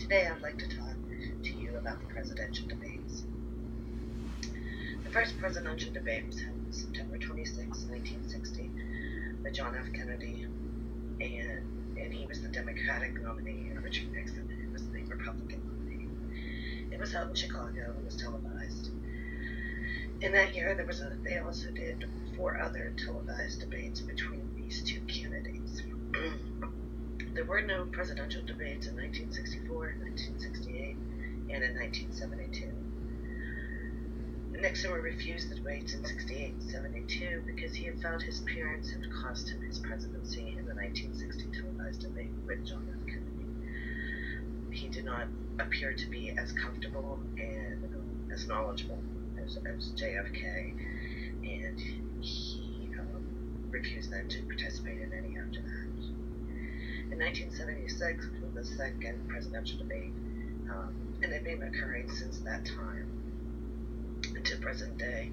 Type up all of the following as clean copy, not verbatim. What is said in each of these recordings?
Today I'd like to talk to you about the presidential debates. The first presidential debate was held on September 26, 1960 by John F. Kennedy, and he was the Democratic nominee, and Richard Nixon, who was the Republican nominee. It was held in Chicago and was televised. In that year, they also did 4 other televised debates between these 2 candidates. There were no presidential debates in 1964, 1968, and in 1972. Nixon refused the debates in 68 and 72 because he had found his appearance had cost him his presidency in the 1960 televised debate with John F. Kennedy. He did not appear to be as comfortable and as knowledgeable as JFK, and he refused then to participate in any after that. In 1976 was the second presidential debate, and they've been occurring since that time until present day,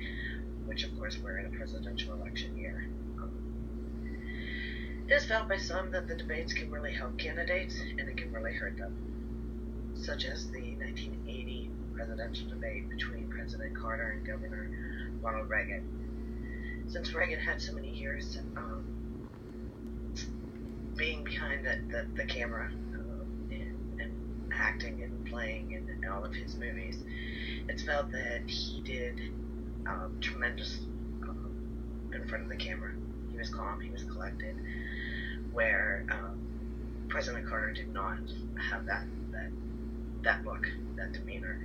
which of course we're in a presidential election year. It is felt by some that the debates can really help candidates and it can really hurt them, such as the 1980 presidential debate between President Carter and Governor Ronald Reagan. Since Reagan had so many years being behind the camera and acting and playing in all of his movies, it's felt that he did tremendous in front of the camera. He was calm, he was collected, where President Carter did not have that look, that demeanor.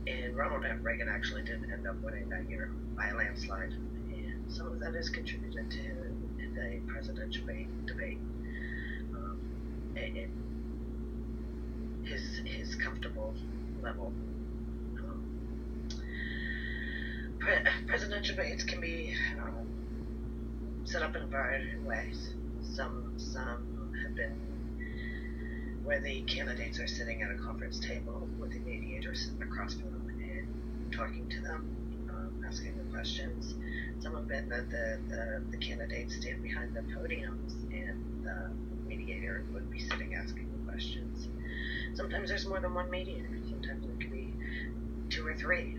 And Ronald Reagan actually did end up winning that year by a landslide, and some of that is contributed to the presidential debate. And his comfortable level. Presidential debates can be set up in a variety of ways. Some have been where the candidates are sitting at a conference table with the mediator sitting across from them and talking to them, asking them questions. Some have been that the candidates stand behind the podiums and the mediator would be sitting asking the questions. Sometimes there's more than one mediator. Sometimes it could be 2 or 3.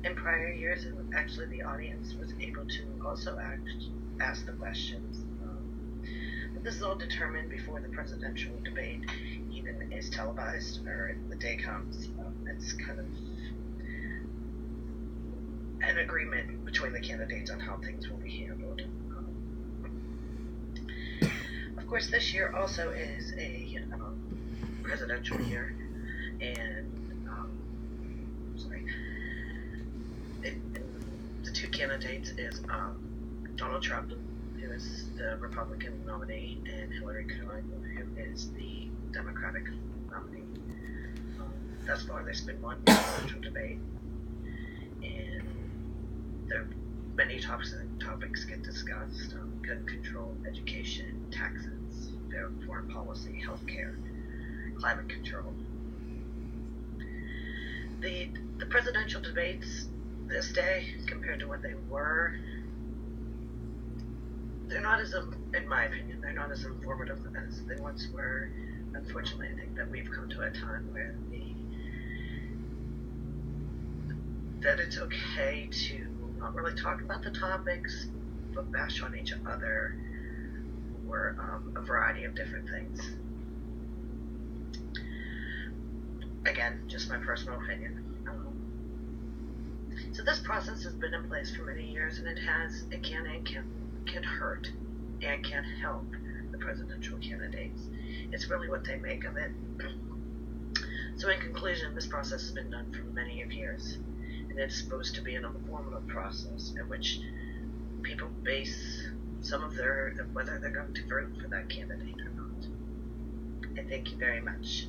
In prior years, actually the audience was able to also ask the questions. But this is all determined before the presidential debate even is televised or the day comes. It's kind of an agreement between the candidates on how things will be handled. Of course, this year also is a presidential year, and the 2 candidates is Donald Trump, who is the Republican nominee, and Hillary Clinton, who is the Democratic nominee. Thus far, there's been one presidential debate, and there are many topics get discussed: gun control, education, taxes, foreign policy, healthcare, climate control. The presidential debates this day, compared to what they were, they're not as, in my opinion, they're not as informative as they once were. Unfortunately, I think that we've come to a time where that it's okay to not really talk about the topics, but bash on each other or a variety of different things. Again, just my personal opinion. So this process has been in place for many years, and it can hurt and can help the presidential candidates. It's really what they make of it. So in conclusion, this process has been done for many years, and it's supposed to be an informative process in which people base some of whether they're going to vote for that candidate or not. And thank you very much.